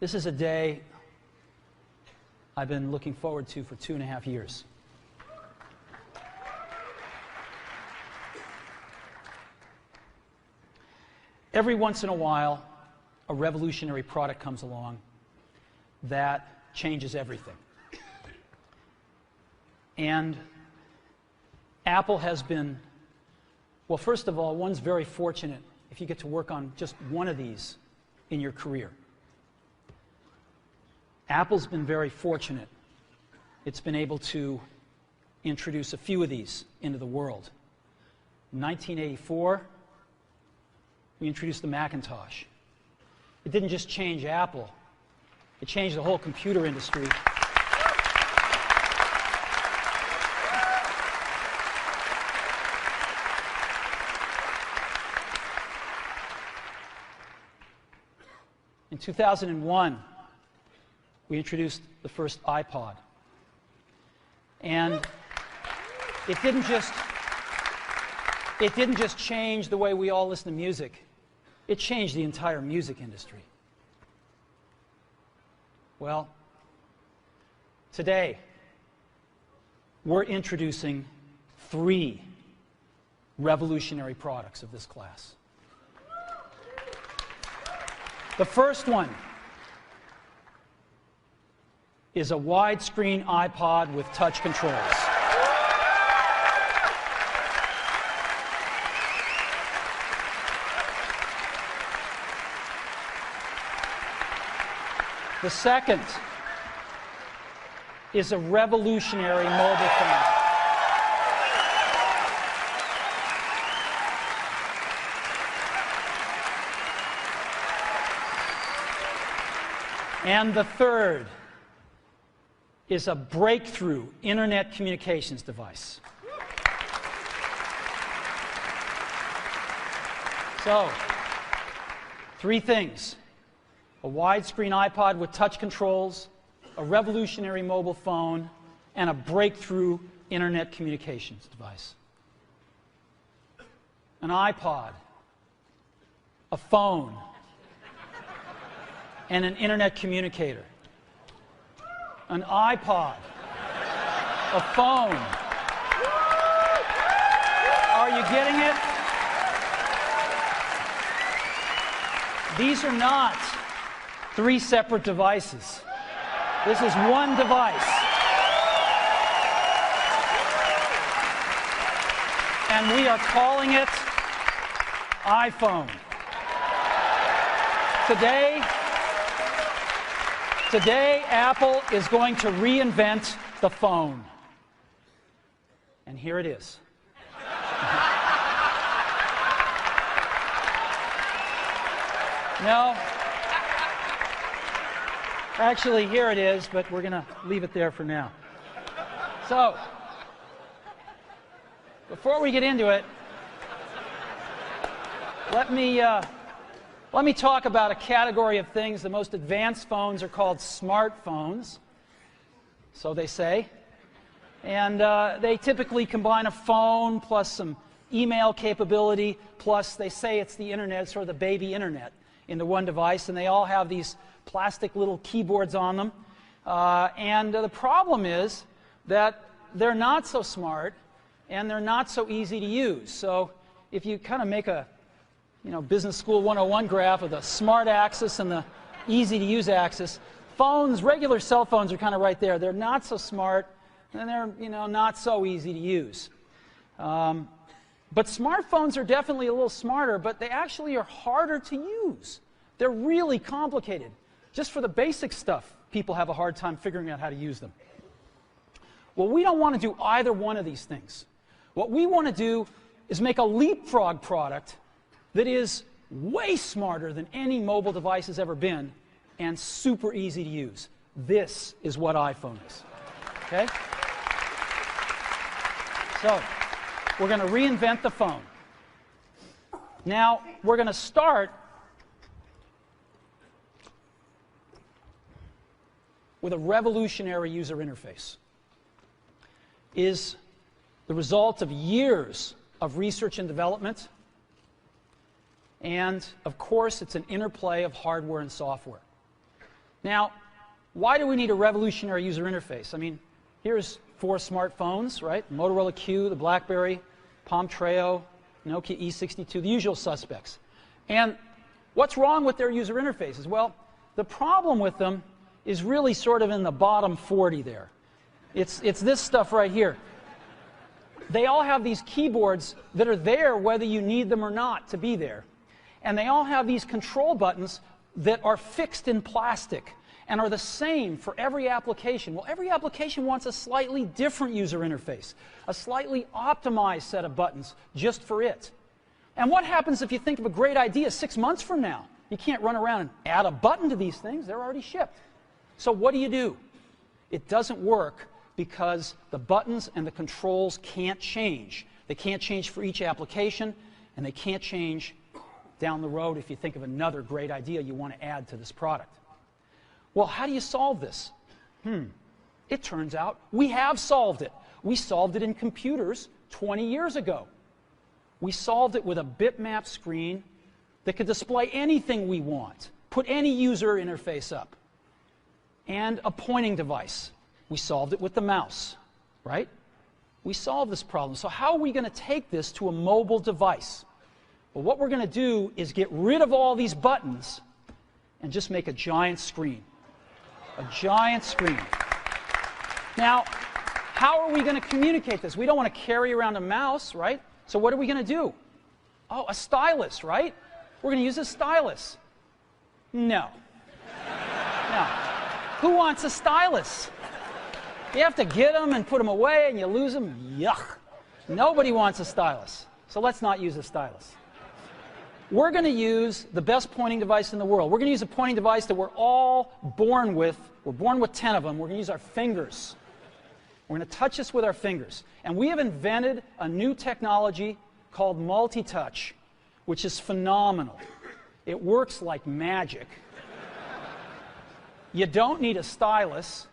This is a day I've been looking forward to for 2.5 years. Every once in a while, a revolutionary product comes along that changes everything. And Apple has been, well, first of all, one's very fortunate if you get to work on just one of these in your career. Apple's been very fortunate. It's been able to introduce a few of these into the world. In 1984, we introduced the Macintosh. It didn't just change Apple, it changed the whole computer industry. In 2001, we introduced the first iPod. And it didn't just change the way we all listen to music. It changed the entire music industry. Well, today, we're introducing 3 revolutionary products of this class. The first one is a widescreen iPod with touch controls. The second is a revolutionary mobile phone. And the third is a breakthrough internet communications device. So, 3 things. A widescreen iPod with touch controls, a revolutionary mobile phone, and a breakthrough internet communications device. An iPod, a phone, and an internet communicator. An iPod, a phone. Are you getting it? These are not 3 separate devices. This is one device. And we are calling it iPhone. Today, Apple is going to reinvent the phone. And here it is. No. Actually, here it is, but we're going to leave it there for now. So, before we get into it, let me talk about a category of things. The most advanced phones are called smartphones, so they say. And they typically combine a phone plus some email capability, plus they say it's the internet, sort of the baby internet, into one device, and they all have these plastic little keyboards on them. And the problem is that they're not so smart, and they're not so easy to use. So if you kind of make a Business School 101 graph of the smart axis and the easy-to-use axis, phones, regular cell phones are kind of right there. They're not so smart, and they're not so easy to use. But smartphones are definitely a little smarter, but they actually are harder to use. They're really complicated. Just for the basic stuff, people have a hard time figuring out how to use them. Well, we don't want to do either one of these things. What we want to do is make a leapfrog product that is way smarter than any mobile device has ever been and super easy to use. This is what iPhone is. Okay? So, we're going to reinvent the phone. Now, we're going to start with a revolutionary user interface. Is the result of years of research and development. And, of course, it's an interplay of hardware and software. Now, why do we need a revolutionary user interface? I mean, here's 4 smartphones, right? Motorola Q, the BlackBerry, Palm Treo, Nokia E62, the usual suspects. And what's wrong with their user interfaces? Well, the problem with them is really sort of in the bottom 40 there. It's this stuff right here. They all have these keyboards that are there whether you need them or not to be there. And they all have these control buttons that are fixed in plastic and are the same for every application. Well, every application wants a slightly different user interface, a slightly optimized set of buttons just for it. And what happens if you think of a great idea 6 months from now? You can't run around and add a button to these things. They're already shipped. So what do? It doesn't work because the buttons and the controls can't change. They can't change for each application, and they can't change down the road if you think of another great idea you want to add to this product. Well, how do you solve this? It turns out we have solved it. We solved it in computers 20 years ago. We solved it with a bitmap screen that could display anything we want, put any user interface up, and a pointing device. We solved it with the mouse, right? We solved this problem. So how are we going to take this to a mobile device? Well, what we're going to do is get rid of all these buttons and just make a giant screen. A giant screen. Now, how are we going to communicate this? We don't want to carry around a mouse, right? So what are we going to do? Oh, a stylus, right? We're going to use a stylus. No. No. Who wants a stylus? You have to get them and put them away and you lose them. Yuck. Nobody wants a stylus. So let's not use a stylus. We're going to use the best pointing device in the world. We're going to use a pointing device that we're all born with. We're born with 10 of them. We're going to use our fingers. We're going to touch this with our fingers. And we have invented a new technology called multi-touch, which is phenomenal. It works like magic. You don't need a stylus.